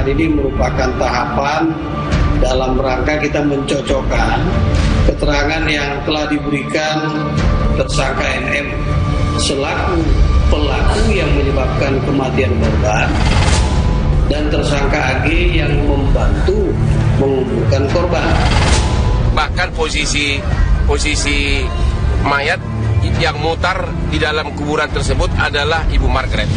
penangkapan ini merupakan tahapan dalam rangka kita mencocokkan keterangan yang telah diberikan tersangka NM selaku pelaku yang menyebabkan kematian korban dan tersangka AG yang membantu menguburkan korban. Bahkan posisi mayat yang mutar di dalam kuburan tersebut adalah Ibu Margaret.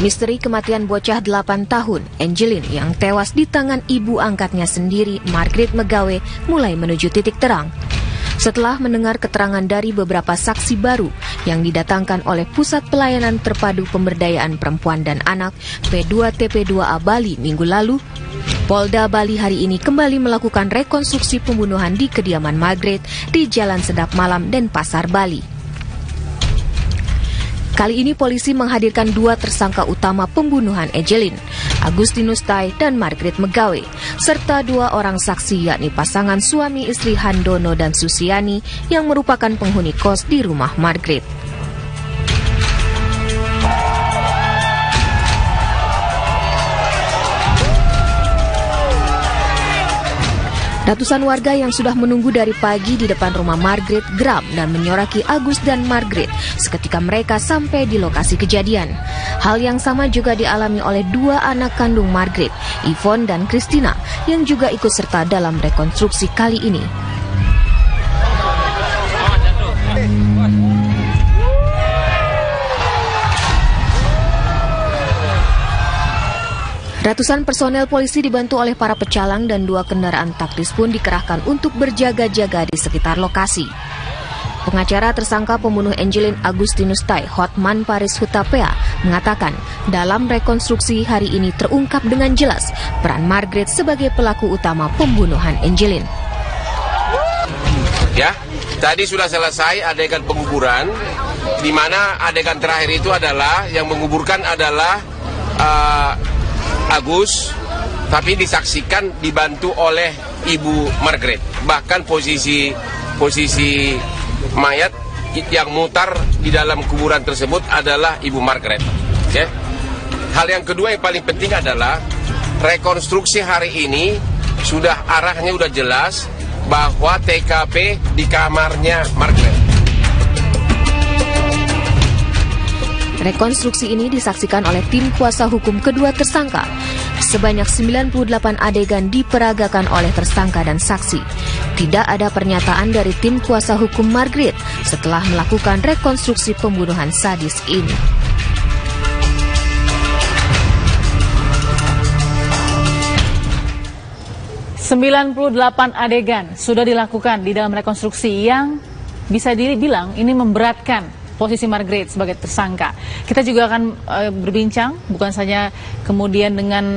Misteri kematian bocah 8 tahun, Angeline, yang tewas di tangan ibu angkatnya sendiri, Margaret McGawe, mulai menuju titik terang. Setelah mendengar keterangan dari beberapa saksi baru yang didatangkan oleh Pusat Pelayanan Terpadu Pemberdayaan Perempuan dan Anak P2TP2A Bali minggu lalu, Polda Bali hari ini kembali melakukan rekonstruksi pembunuhan di kediaman Margaret di Jalan Sedap Malam dan Pasar Bali. Kali ini polisi menghadirkan 2 tersangka utama pembunuhan Angeline, Agustinus Tai dan Margaret McGawe, serta 2 orang saksi yakni pasangan suami istri Handono dan Susiani yang merupakan penghuni kos di rumah Margaret. Ratusan warga yang sudah menunggu dari pagi di depan rumah Margaret geram dan menyoraki Agus dan Margaret seketika mereka sampai di lokasi kejadian. Hal yang sama juga dialami oleh 2 anak kandung Margaret, Yvonne dan Christina, yang juga ikut serta dalam rekonstruksi kali ini. Ratusan personel polisi dibantu oleh para pecalang dan 2 kendaraan taktis pun dikerahkan untuk berjaga-jaga di sekitar lokasi. Pengacara tersangka pembunuh Angeline Agustinus Tai, Hotman Paris Hutapea, mengatakan dalam rekonstruksi hari ini terungkap dengan jelas peran Margaret sebagai pelaku utama pembunuhan Angeline. Ya, tadi sudah selesai adegan penguburan, di mana adegan terakhir itu adalah yang menguburkan adalah Agus, tapi disaksikan dibantu oleh Ibu Margaret. Bahkan posisi mayat yang mutar di dalam kuburan tersebut adalah Ibu Margaret. Okay? Hal yang kedua yang paling penting adalah rekonstruksi hari ini sudah arahnya sudah jelas bahwa TKP di kamarnya Margaret. Rekonstruksi ini disaksikan oleh tim kuasa hukum kedua tersangka. Sebanyak 98 adegan diperagakan oleh tersangka dan saksi. Tidak ada pernyataan dari tim kuasa hukum Margaret setelah melakukan rekonstruksi pembunuhan sadis ini. ...98 adegan sudah dilakukan di dalam rekonstruksi yang bisa dibilang ini memberatkan posisi Margaret sebagai tersangka. Kita juga akan berbincang bukan saja kemudian dengan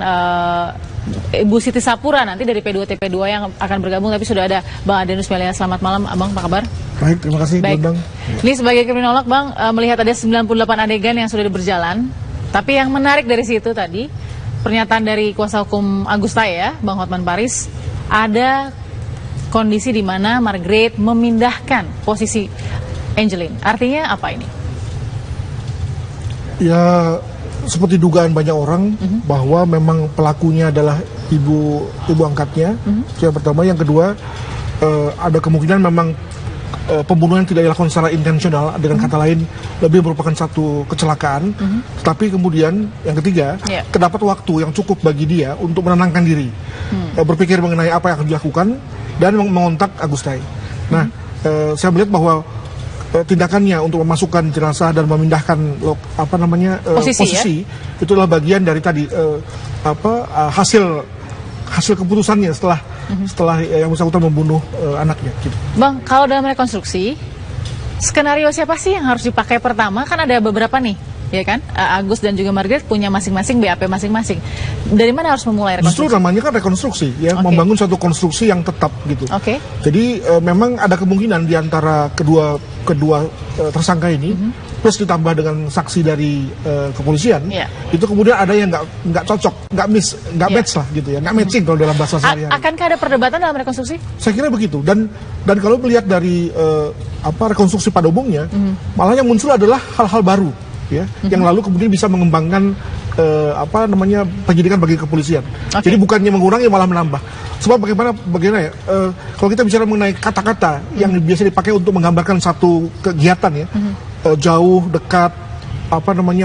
Ibu Siti Sapura nanti dari P2TP2 yang akan bergabung, tapi sudah ada Bang Adenus Melia. Selamat malam, Abang, apa kabar? Baik, terima kasih. Baik. Bang. Ini sebagai kriminolog, Bang, melihat ada 98 adegan yang sudah berjalan, tapi yang menarik dari situ tadi pernyataan dari kuasa hukum Agus Tai, ya, Bang Hotman Paris, ada kondisi di mana Margaret memindahkan posisi Angeline. Artinya apa ini? Ya, seperti dugaan banyak orang bahwa memang pelakunya adalah ibu angkatnya. Yang pertama, yang kedua ada kemungkinan memang pembunuhan tidak dilakukan secara intensional. Dengan kata lain, lebih merupakan satu kecelakaan. Tapi kemudian yang ketiga, terdapat waktu yang cukup bagi dia untuk menenangkan diri, berpikir mengenai apa yang akan dilakukan dan mengontak Agus Tai. Nah, saya melihat bahwa tindakannya untuk memasukkan jenazah dan memindahkan posisi itu adalah bagian dari tadi hasil keputusannya setelah yang bersangkutan membunuh anaknya. Gitu. Bang, kalau dalam rekonstruksi skenario siapa sih yang harus dipakai pertama? Kan ada beberapa nih, ya kan? Agus dan juga Margaret punya masing-masing BAP masing-masing. Dari mana harus memulai rekonstruksi? Justru namanya kan rekonstruksi, ya, membangun satu konstruksi yang tetap gitu. Jadi memang ada kemungkinan di antara kedua tersangka ini plus ditambah dengan saksi dari kepolisian, itu kemudian ada yang nggak cocok, nggak match lah gitu ya, nggak matching kalau dalam bahasa sehari-hari. Akankah ada perdebatan dalam rekonstruksi? Saya kira begitu, dan kalau melihat dari rekonstruksi pada umumnya, malah yang muncul adalah hal-hal baru, ya, yang lalu kemudian bisa mengembangkan penyidikan bagi kepolisian. Jadi bukannya mengurangi malah menambah. Sebab bagaimana ya, kalau kita bicara mengenai kata-kata yang biasa dipakai untuk menggambarkan satu kegiatan ya, jauh, dekat,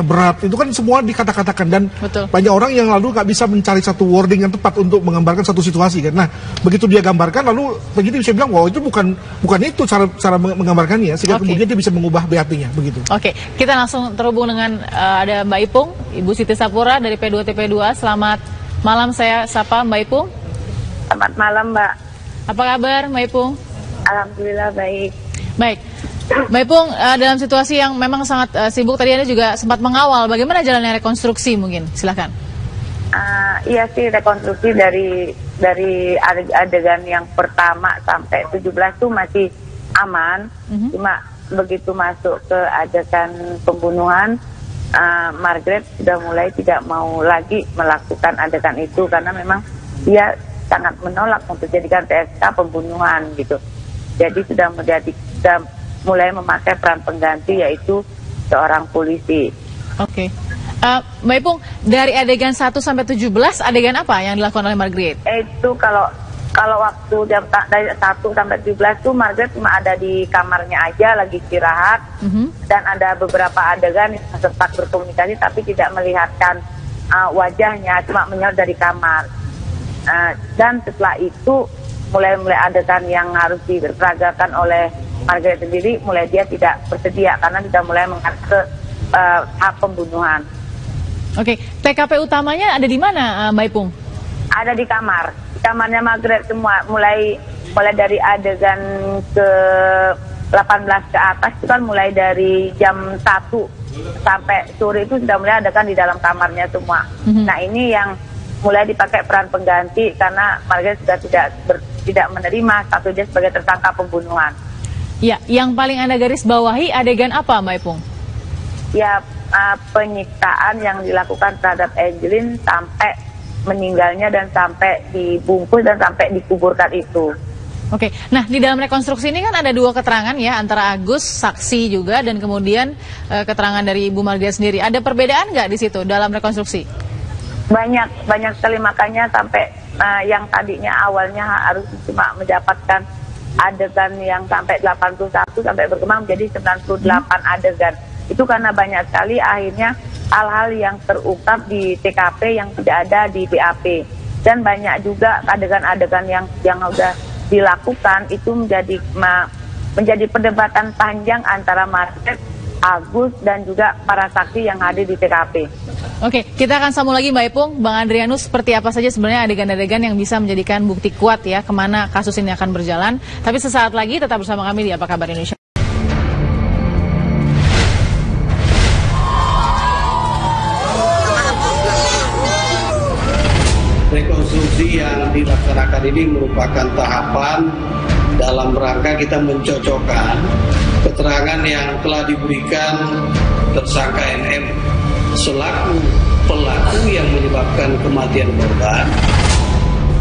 berat, itu kan semua dikata-katakan, dan banyak orang yang lalu nggak bisa mencari satu wording yang tepat untuk menggambarkan satu situasi kan. Nah, begitu dia gambarkan, lalu penyidik bisa bilang, wow, itu bukan itu cara menggambarkannya, sehingga kemudian dia bisa mengubah BAP-nya begitu. Oke, kita langsung terhubung dengan ada Mbak Ipung, Ibu Siti Sapura dari P2TP2. Selamat malam, saya sapa Mbak Ipung. Selamat malam, Mbak. Apa kabar, Mbak Ipung? Alhamdulillah baik. Baik. Mbak Ipung, dalam situasi yang memang sangat sibuk, tadi Anda juga sempat mengawal bagaimana jalannya rekonstruksi mungkin, silakan. Iya sih, rekonstruksi dari adegan yang pertama sampai 17 itu masih aman. Cuma begitu masuk ke adegan pembunuhan, Margaret sudah mulai tidak mau lagi melakukan adegan itu karena memang dia sangat menolak untuk jadikan PSK pembunuhan gitu. Jadi sudah mulai memakai peran pengganti, yaitu seorang polisi. Oke. Mbak Ipung, dari adegan 1 sampai 17, adegan apa yang dilakukan oleh Margaret? Itu kalau waktu dari 1 sampai 17 itu Margaret cuma ada di kamarnya aja lagi istirahat, dan ada beberapa adegan yang sempat berkomunikasi tapi tidak melihatkan wajahnya, cuma menyorot dari kamar. Dan setelah itu mulai adegan yang harus diperagakan oleh Margaret sendiri, mulai dia tidak bersedia karena sudah mulai mengarah ke hak pembunuhan. Oke, TKP utamanya ada di mana, Mbak Ipung? Ada di kamarnya Margaret semua, mulai dari adegan ke 18 ke atas itu kan mulai dari jam 1 sampai sore itu sudah mulai adegan di dalam kamarnya semua. Nah, ini yang mulai dipakai peran pengganti karena Margaret sudah tidak menerima status dia sebagai tersangka pembunuhan. Ya, yang paling Anda garis bawahi adegan apa, Mbak Ipung? Ya, penyiksaan yang dilakukan terhadap Angelin sampai meninggalnya dan sampai dibungkus dan sampai dikuburkan itu. Oke, nah di dalam rekonstruksi ini kan ada dua keterangan ya, antara Agus, saksi juga, dan kemudian keterangan dari Ibu Margaret sendiri. Ada perbedaan nggak di situ dalam rekonstruksi? Banyak sekali, makanya sampai yang tadinya awalnya harus cuma mendapatkan adegan yang sampai 81 sampai berkembang menjadi 98 adegan. Itu karena banyak sekali akhirnya hal-hal yang terungkap di TKP yang tidak ada di BAP, dan banyak juga adegan-adegan yang sudah dilakukan itu menjadi perdebatan panjang antara Margaret, Agus, dan juga para saksi yang hadir di TKP. Oke, kita akan sambung lagi Mbak Ipung. Bang Adrianus, seperti apa saja sebenarnya adegan-adegan yang bisa menjadikan bukti kuat ya kemana kasus ini akan berjalan. Tapi sesaat lagi tetap bersama kami di Apa Kabar Indonesia. Rekonstruksi yang dilaksanakan ini merupakan tahapan dalam rangka kita mencocokkan keterangan yang telah diberikan tersangka NM selaku pelaku yang menyebabkan kematian korban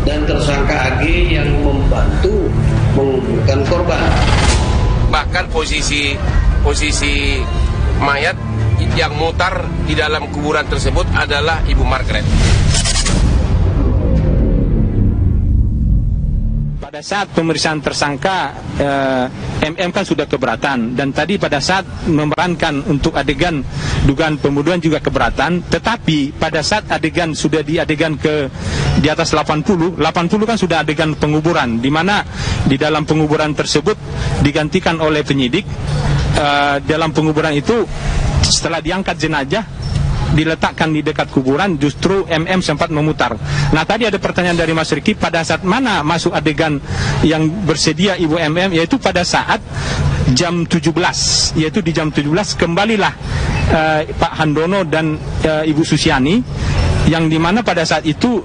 dan tersangka AG yang membantu menguburkan korban. Bahkan posisi mayat yang mutar di dalam kuburan tersebut adalah Ibu Margaret. Pada saat pemeriksaan tersangka, MM kan sudah keberatan, dan tadi pada saat memerankan untuk adegan dugaan pembunuhan juga keberatan, tetapi pada saat adegan sudah di adegan di atas 80 kan sudah adegan penguburan, di mana di dalam penguburan tersebut digantikan oleh penyidik. Dalam penguburan itu setelah diangkat jenazah diletakkan di dekat kuburan, justru MM sempat memutar. Nah, tadi ada pertanyaan dari Mas Riki, pada saat mana masuk adegan yang bersedia Ibu MM, yaitu pada saat jam 17, yaitu di jam 17 kembalilah Pak Handono dan Ibu Susiani, yang dimana pada saat itu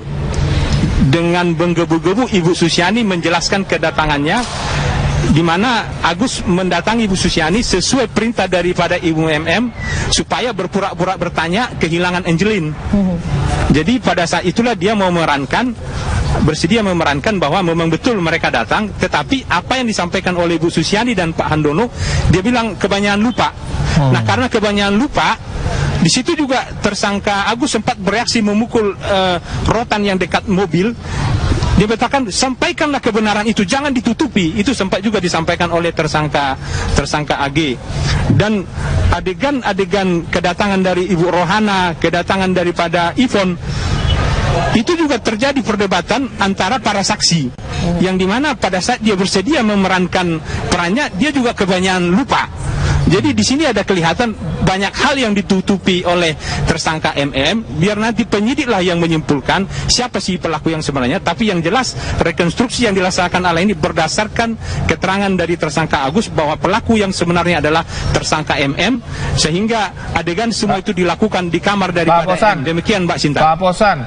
dengan menggebu-gebu Ibu Susiani menjelaskan kedatangannya di mana Agus mendatangi Ibu Susiani sesuai perintah daripada Ibu MM supaya berpura-pura bertanya kehilangan Angelin. Jadi pada saat itulah dia mau bersedia memerankan bahwa memang betul mereka datang, tetapi apa yang disampaikan oleh Ibu Susiani dan Pak Handono, dia bilang kebanyakan lupa. Nah, karena kebanyakan lupa, di situ juga tersangka Agus sempat bereaksi memukul rotan yang dekat mobil. Dia katakan, sampaikanlah kebenaran itu, jangan ditutupi. Itu sempat juga disampaikan oleh tersangka AG. Dan adegan kedatangan dari Ibu Rohana, kedatangan daripada Ivon, itu juga terjadi perdebatan antara para saksi, yang dimana pada saat dia bersedia memerankan perannya, dia juga kebanyakan lupa. Jadi di sini ada kelihatan banyak hal yang ditutupi oleh tersangka MM, biar nanti penyidiklah yang menyimpulkan siapa sih pelaku yang sebenarnya. Tapi yang jelas rekonstruksi yang dilaksanakan ala ini berdasarkan keterangan dari tersangka Agus bahwa pelaku yang sebenarnya adalah tersangka MM, sehingga adegan semua itu dilakukan di kamar daripada MM. Demikian Mbak Sinta. Pak Posan.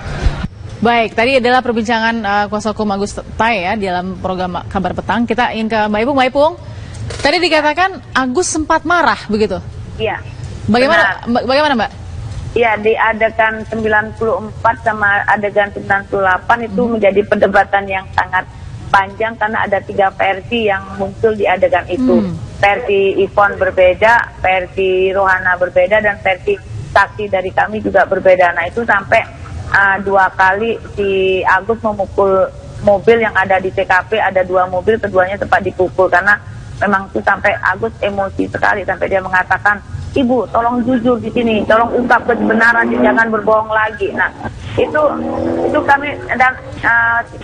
Baik, tadi adalah perbincangan kuasa hukum Agus Tai ya dalam program Kabar Petang. Kita ingin ke Mbak Ipung. Mbak Ipung, tadi dikatakan Agus sempat marah begitu? Iya. Bagaimana Mbak? Iya, di adegan 94 sama adegan 98 itu menjadi perdebatan yang sangat panjang karena ada 3 versi yang muncul di adegan itu. Versi Ivon berbeda, versi Rohana berbeda, dan versi saksi dari kami juga berbeda. Nah, itu sampai 2 kali si Agus memukul mobil yang ada di TKP, ada 2 mobil, keduanya sempat dipukul karena memang itu sampai Agus emosi sekali sampai dia mengatakan, "Ibu, tolong jujur di sini, tolong ungkap kebenaran, jangan berbohong lagi." Nah, itu kami dan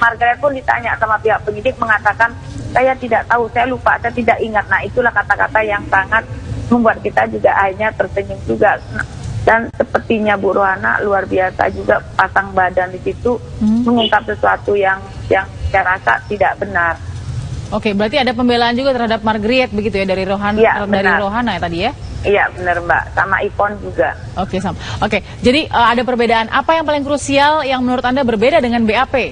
Margaret pun ditanya sama pihak penyidik mengatakan, "Saya tidak tahu, saya lupa, saya tidak ingat." Nah, itulah kata-kata yang sangat membuat kita juga akhirnya tersenyum juga. Dan sepertinya Bu Rohana luar biasa juga pasang badan di situ mengungkap sesuatu yang saya rasa tidak benar. Oke, berarti ada pembelaan juga terhadap Margaret begitu ya dari Rohana, dari Rohana ya tadi ya? Iya benar Mbak, sama Ivon juga. Oke, sama. Oke, jadi ada perbedaan apa yang paling krusial yang menurut Anda berbeda dengan BAP?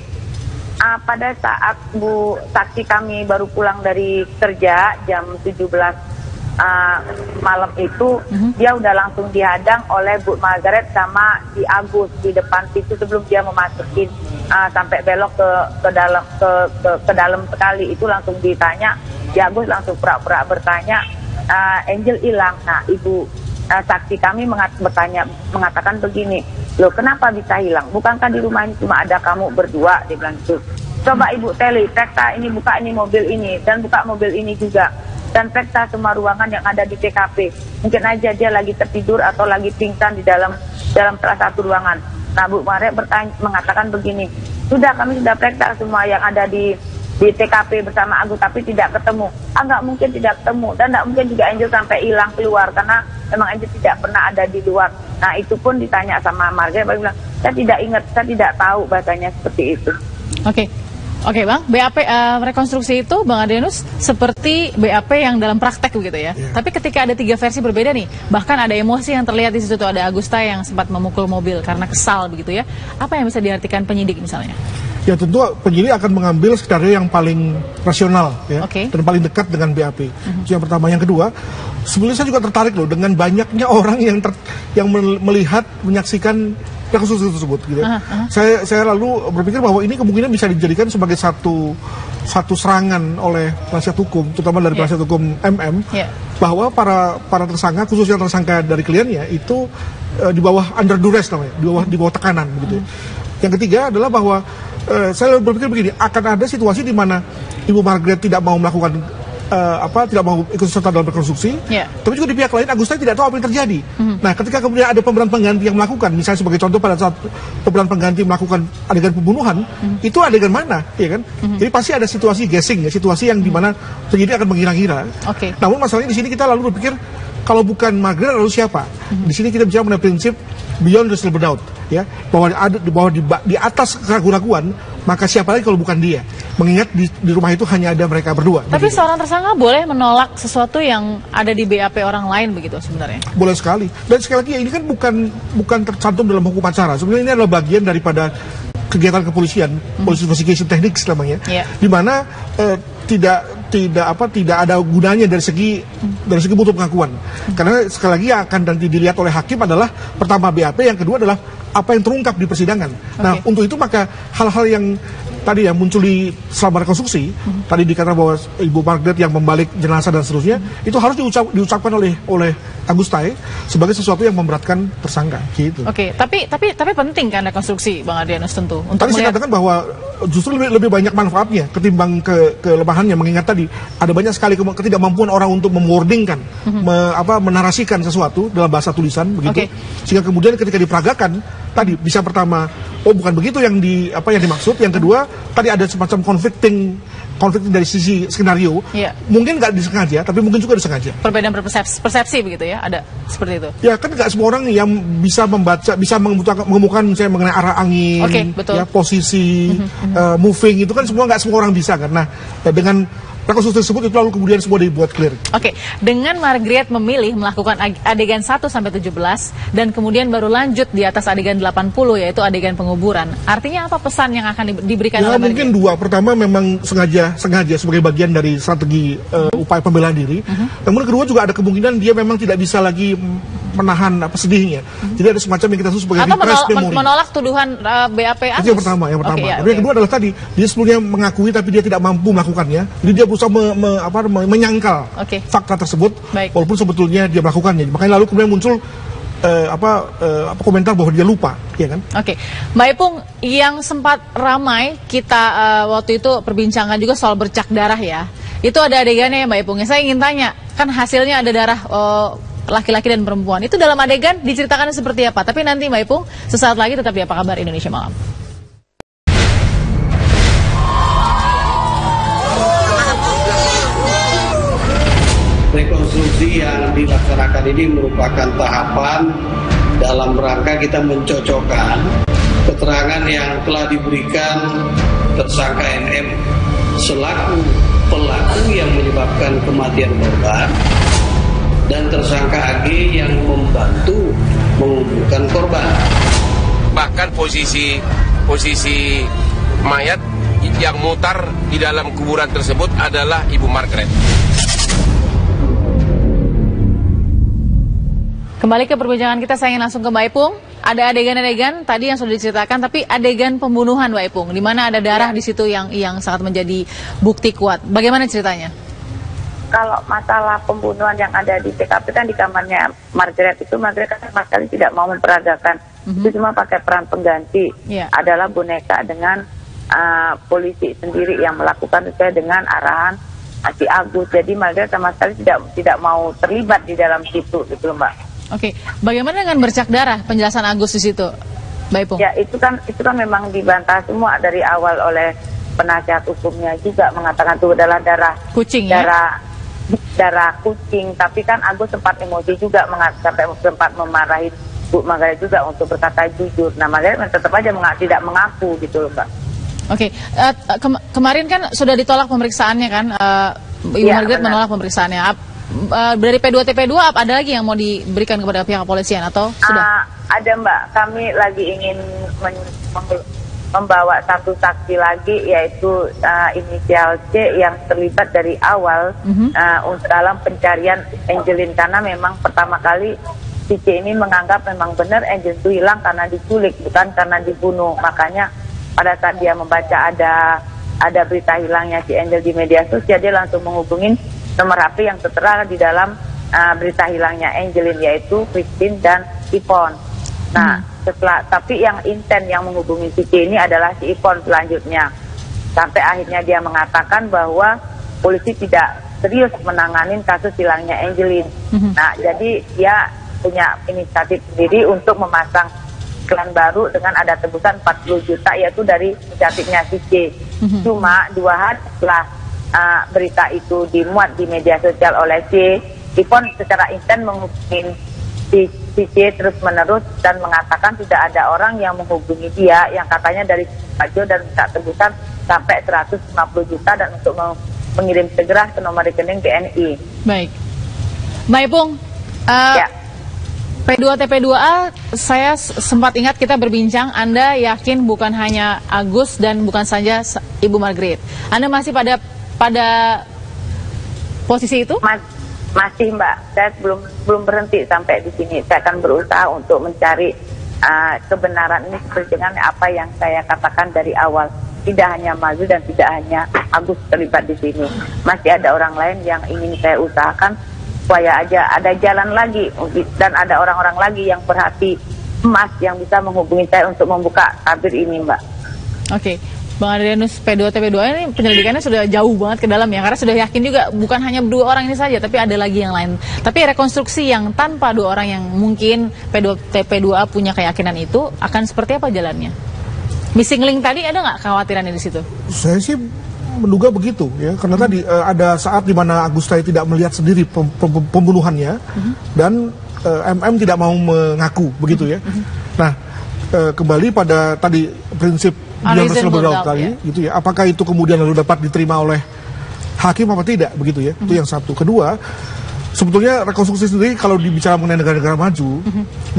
Pada saat Bu saksi kami baru pulang dari kerja jam 17 malam itu, dia udah langsung dihadang oleh Bu Margaret sama di Agus di depan pintu sebelum dia memasukin sampai belok ke dalam sekali. Itu langsung ditanya, di Agus langsung pura-pura bertanya, "Angel hilang." Nah, ibu saksi kami mengatakan begini, "Loh, kenapa bisa hilang? Bukankah di rumah ini cuma ada kamu berdua?" Dia bilang gitu. "Coba ibu teli, periksa ini, buka ini mobil ini dan buka mobil ini juga. Dan periksa semua ruangan yang ada di TKP. Mungkin aja dia lagi tertidur atau lagi pingsan di dalam salah satu ruangan." Nah, Bu Margaret mengatakan begini, "Sudah, kami sudah periksa semua yang ada di TKP bersama Agus, tapi tidak ketemu." Nggak mungkin tidak ketemu, dan nggak mungkin juga Angel sampai hilang keluar, karena memang Angel tidak pernah ada di luar. Nah, itu pun ditanya sama Margaret, dia bilang, "Saya tidak ingat, saya tidak tahu," bahasanya seperti itu. Oke Bang, BAP rekonstruksi itu Bang Adrianus seperti BAP yang dalam praktek begitu ya. Tapi ketika ada 3 versi berbeda nih, bahkan ada emosi yang terlihat di situ, ada Agusta yang sempat memukul mobil karena kesal begitu ya. Apa yang bisa diartikan penyidik misalnya? Ya tentu penyidik akan mengambil skenario yang paling rasional ya, dan paling dekat dengan BAP. Itu yang pertama. Yang kedua, sebenarnya saya juga tertarik loh dengan banyaknya orang yang melihat, menyaksikan rekonstruksi tersebut gitu. Saya lalu berpikir bahwa ini kemungkinan bisa dijadikan sebagai satu serangan oleh penasihat hukum, terutama dari penasihat hukum MM, bahwa para tersangka, khususnya tersangka dari kliennya itu di bawah under duress namanya, di bawah tekanan begitu. Yang ketiga adalah bahwa saya berpikir begini, akan ada situasi di mana Ibu Margaret tidak mau melakukan tidak mau ikut serta dalam rekonstruksi, tapi juga di pihak lain Agusta tidak tahu apa yang terjadi. Nah, ketika kemudian ada pemeran pengganti yang melakukan, misalnya sebagai contoh pada saat pemeran pengganti melakukan adegan pembunuhan, itu adegan mana, ya kan? Jadi pasti ada situasi guessing, ya, situasi yang dimana penyidik akan mengira-ngira. Namun masalahnya di sini kita lalu berpikir, kalau bukan Margaret lalu siapa? Di sini kita bicara mengenai prinsip beyond reasonable doubt, ya, bahwa di atas keraguan-keraguan, maka siapa lagi kalau bukan dia? Mengingat di rumah itu hanya ada mereka berdua. Tapi begitu. Seorang tersangka boleh menolak sesuatu yang ada di BAP orang lain begitu sebenarnya? Boleh sekali. Dan sekali lagi ini kan bukan tercantum dalam hukum acara. Sebenarnya ini adalah bagian daripada kegiatan kepolisian, police investigation techniques namanya, di mana tidak ada gunanya dari segi mutu pengakuan. Karena sekali lagi yang akan nanti dilihat oleh hakim adalah pertama BAP, yang kedua adalah apa yang terungkap di persidangan. Nah, untuk itu maka hal-hal yang tadi yang muncul di selama rekonstruksi, tadi dikatakan bahwa Ibu Margaret yang membalik jenazah dan seterusnya, itu harus diucapkan oleh Agus Tai sebagai sesuatu yang memberatkan tersangka. Gitu. Oke, tapi penting kan rekonstruksi, Bang Adrianus tentu. Untuk tadi saya katakan bahwa justru lebih banyak manfaatnya ketimbang kelemahannya, mengingat tadi ada banyak sekali ketidakmampuan orang untuk memwordingkan, menarasikan sesuatu dalam bahasa tulisan begitu, sehingga kemudian ketika diperagakan tadi bisa pertama bukan begitu yang dimaksud, yang kedua tadi ada semacam konflikting dari sisi skenario, mungkin nggak disengaja tapi mungkin juga disengaja. Perbedaan persepsi begitu ya, ada seperti itu. Ya kan nggak semua orang yang bisa membaca, bisa mengemukakan misalnya mengenai arah angin, ya posisi, moving, itu kan nggak semua orang bisa kan. Nah, dengan rekonstruksi tersebut itu lalu kemudian semua dibuat clear. Oke, dengan Margaret memilih melakukan adegan 1-17 dan kemudian baru lanjut di atas adegan 80 yaitu adegan penguburan. Artinya apa pesan yang akan diberikan oleh Margaret? Mungkin dua. Pertama memang sengaja sebagai bagian dari strategi upaya pembelaan diri. Namun kedua juga ada kemungkinan dia memang tidak bisa lagi menahan sedihnya. Jadi ada semacam yang kita sebut sebagai repressed memory. Menolak tuduhan BAP Agus. Itu yang pertama. Yang kedua adalah tadi dia sebelumnya mengakui tapi dia tidak mampu melakukannya. Jadi dia berusaha menyangkal fakta tersebut, walaupun sebetulnya dia melakukannya. Makanya lalu kemudian muncul komentar bahwa dia lupa, ya kan? Oke, Mbak Ipung, yang sempat ramai kita waktu itu perbincangan juga soal bercak darah ya. Itu ada adegannya ya Mbak Ipung. Saya ingin tanya, kan hasilnya ada darah laki-laki dan perempuan. Itu dalam adegan diceritakan seperti apa? Tapi nanti Mbak Ipung, sesaat lagi tetap di Apa Kabar Indonesia Malam. Rekonstruksi yang dilaksanakan ini merupakan tahapan dalam rangka kita mencocokkan keterangan yang telah diberikan tersangka NM selaku pelaku yang menyebabkan kematian korban dan tersangka AG yang membantu menguburkan korban. Bahkan posisi mayat yang mutar di dalam kuburan tersebut adalah Ibu Margaret. Kembali ke perbincangan kita, saya ingin langsung ke Mbak Ipung. Ada adegan-adegan tadi yang sudah diceritakan, tapi adegan pembunuhan Mbak Ipung, di mana ada darah di situ yang sangat menjadi bukti kuat. Bagaimana ceritanya? Kalau masalah pembunuhan yang ada di TKP kan di kamarnya Margaret itu, Margaret kan sama sekali tidak mau memperagakan. Itu cuma pakai peran pengganti, adalah boneka dengan polisi sendiri yang melakukan sesuai dengan arahan si Agus. Jadi Margaret sama sekali tidak mau terlibat di dalam situ, gitu Mbak. Oke, bagaimana dengan bercak darah penjelasan Agus di situ, Mbak Ipung? Ya itu kan memang dibantah semua dari awal oleh penasihat hukumnya juga, mengatakan itu adalah darah kucing, darah kucing. Tapi kan Agus sempat emosi juga, sampai sempat memarahi Bu Margaret juga untuk berkata jujur. Nah Margaret tetap aja tidak mengaku gitu loh Mbak. Oke, kemarin kan sudah ditolak pemeriksaannya kan, Ibu Margaret menolak pemeriksaannya. Dari P2TP2 ada lagi yang mau diberikan kepada pihak kepolisian atau sudah? Ada Mbak, kami lagi ingin membawa satu saksi lagi, yaitu inisial C yang terlibat dari awal dalam pencarian Angelin, karena memang pertama kali si C ini menganggap memang benar Angel itu hilang karena diculik, bukan karena dibunuh. Makanya pada saat dia membaca ada berita hilangnya si Angel di media sosial, dia langsung menghubungin nomor HP yang tertera di dalam berita hilangnya Angelin, yaitu Christine dan Ipon. Nah, tapi yang intent yang menghubungi si C ini adalah si Ipon selanjutnya. Sampai akhirnya dia mengatakan bahwa polisi tidak serius menangani kasus hilangnya Angelin. Nah, jadi dia punya inisiatif sendiri untuk memasang iklan baru dengan ada tebusan 40 juta, yaitu dari inisiatifnya si C. Cuma 2 hari setelah berita itu dimuat di media sosial oleh C, Ipon secara intent menghubungi si C terus menerus dan mengatakan tidak ada orang yang menghubungi dia yang katanya dari Pak Jo dan minta tebusan sampai 150 juta dan untuk mengirim segera ke nomor rekening BNI. Baik, Mbak Ipung, P2TP2A, saya sempat ingat kita berbincang, Anda yakin bukan hanya Agus dan bukan saja Ibu Margaret. Anda masih pada posisi itu? Masih Mbak, saya belum berhenti sampai di sini. Saya akan berusaha untuk mencari kebenaran ini seperti dengan apa yang saya katakan dari awal. Tidak hanya Maju dan tidak hanya Agus terlibat di sini. Masih ada orang lain yang ingin saya usahakan supaya aja ada jalan lagi dan ada orang-orang lagi yang berhati emas yang bisa menghubungi saya untuk membuka tabir ini, Mbak. Oke. Bang Adrianus, P2TP2 ini penyelidikannya sudah jauh banget ke dalam ya, karena sudah yakin juga bukan hanya 2 orang ini saja, tapi ada lagi yang lain. Tapi rekonstruksi yang tanpa 2 orang yang mungkin P2TP2A punya keyakinan itu akan seperti apa jalannya? Missing link tadi ada nggak kekhawatirannya di situ? Saya sih menduga begitu ya, karena tadi ada saat di mana Agus Tai tidak melihat sendiri pembunuhannya dan MM tidak mau mengaku begitu ya. Nah, kembali pada tadi prinsip beyond tadi, gitu ya. Apakah itu kemudian lalu dapat diterima oleh hakim apa tidak, begitu ya? Itu yang satu. Kedua, sebetulnya rekonstruksi sendiri kalau dibicara mengenai negara-negara maju,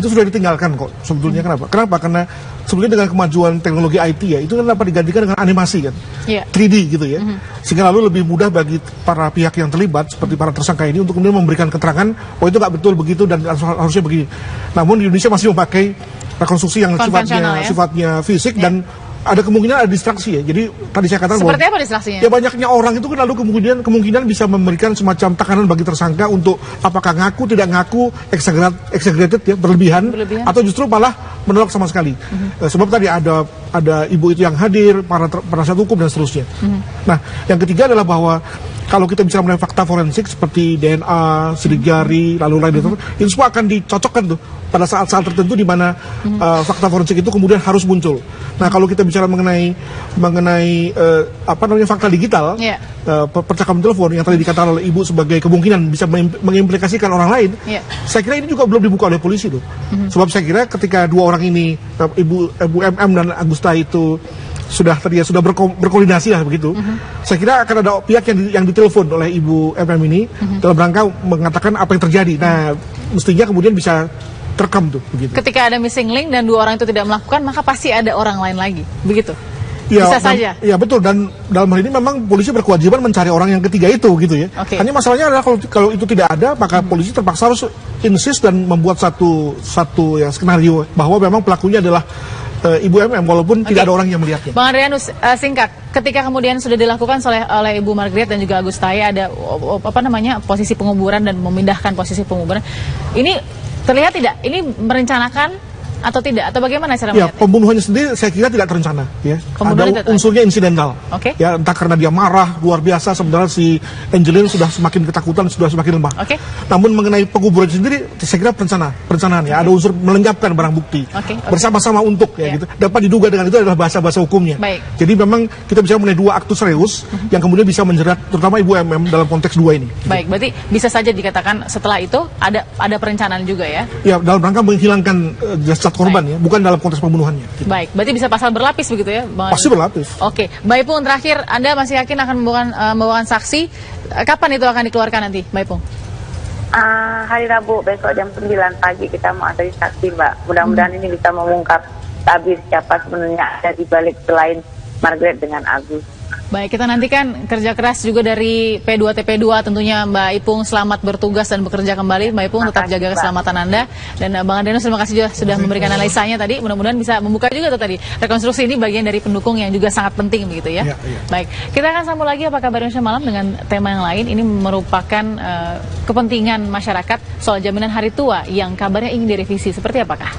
itu sudah ditinggalkan kok. Sebetulnya kenapa? Karena sebetulnya dengan kemajuan teknologi IT ya, itu kan dapat digantikan dengan animasi kan, 3D gitu ya. Sehingga lalu lebih mudah bagi para pihak yang terlibat seperti para tersangka ini untuk kemudian memberikan keterangan, oh itu nggak betul begitu dan harusnya begini. Namun di Indonesia masih memakai rekonstruksi yang sifatnya fisik dan ada kemungkinan ada distraksi ya. Jadi tadi saya katakan seperti apa distraksinya? Ya banyaknya orang itu kan lalu kemungkinan bisa memberikan semacam tekanan bagi tersangka untuk apakah ngaku tidak ngaku, exaggerated ya, berlebihan atau justru malah menolak sama sekali. Sebab tadi ada ibu itu yang hadir, para penasihat hukum dan seterusnya. Nah, yang ketiga adalah bahwa kalau kita bicara mengenai fakta forensik seperti DNA, sidik jari, lalu lain itu semua akan dicocokkan tuh pada saat-saat tertentu di mana fakta forensik itu kemudian harus muncul. Nah, kalau kita bicara mengenai fakta digital, percakapan telepon yang tadi dikatakan oleh Ibu sebagai kemungkinan bisa mengimplikasikan orang lain, saya kira ini juga belum dibuka oleh polisi tuh. Sebab saya kira ketika 2 orang ini, Ibu MM dan Agus Tai itu sudah berkoordinasi lah begitu. Saya kira akan ada pihak yang ditelepon oleh Ibu MM ini dalam rangka mengatakan apa yang terjadi. Nah, mestinya kemudian bisa terekam tuh begitu. Ketika ada missing link dan 2 orang itu tidak melakukan, maka pasti ada orang lain lagi, begitu. Ya, bisa saja. Ya betul, dan dalam hal ini memang polisi berkewajiban mencari orang yang ketiga itu gitu ya. Hanya masalahnya adalah kalau itu tidak ada, maka polisi terpaksa harus insist dan membuat satu ya skenario bahwa memang pelakunya adalah Ibu MM walaupun tidak ada orang yang melihatnya. Bang Adrianus, singkat, ketika kemudian sudah dilakukan oleh Ibu Margaret dan juga Agus Tai ada posisi penguburan dan memindahkan posisi penguburan, ini terlihat tidak? Ini merencanakan atau tidak? Atau bagaimana cara melihatnya? Ya, pembunuhannya sendiri saya kira tidak terencana. Ya. Ada unsurnya insidental. Ya, entah karena dia marah luar biasa, sebenarnya si Angelin sudah semakin ketakutan, sudah semakin lemah. Namun mengenai penguburan sendiri, saya kira perencanaan ya. Ada unsur melenyapkan barang bukti. Bersama-sama untuk ya gitu. Dapat diduga dengan itu adalah bahasa-bahasa hukumnya. Jadi memang kita bisa mengenai 2 aktus reus yang kemudian bisa menjerat terutama Ibu MM dalam konteks 2 ini. Baik, berarti bisa saja dikatakan setelah itu ada perencanaan juga ya? Ya, dalam rangka menghilangkan jasad korban ya, bukan dalam konteks pembunuhannya. Gitu. Baik, berarti bisa pasal berlapis begitu ya, Bang? Pasti berlapis. Oke, Mbak Ipung, terakhir, Anda masih yakin akan membawakan saksi? Kapan itu akan dikeluarkan nanti, Mbak Ipung? Hari Rabu, besok jam 9 pagi kita mau ada saksi, Mbak. Mudah-mudahan ini bisa mengungkap tabir siapa sebenarnya ada di balik selain Margaret dengan Agus. Baik, kita nantikan kerja keras juga dari P2TP2 tentunya. Mbak Ipung selamat bertugas dan bekerja kembali. Mbak Ipung tetap jaga keselamatan Anda. Dan Bang Adrianus terima kasih juga sudah memberikan analisanya tadi. Mudah-mudahan bisa membuka juga tuh tadi. Rekonstruksi ini bagian dari pendukung yang juga sangat penting begitu ya. Baik, kita akan sambung lagi apa kabar Indonesia Malam dengan tema yang lain. Ini merupakan kepentingan masyarakat soal jaminan hari tua yang kabarnya ingin direvisi. Seperti apakah?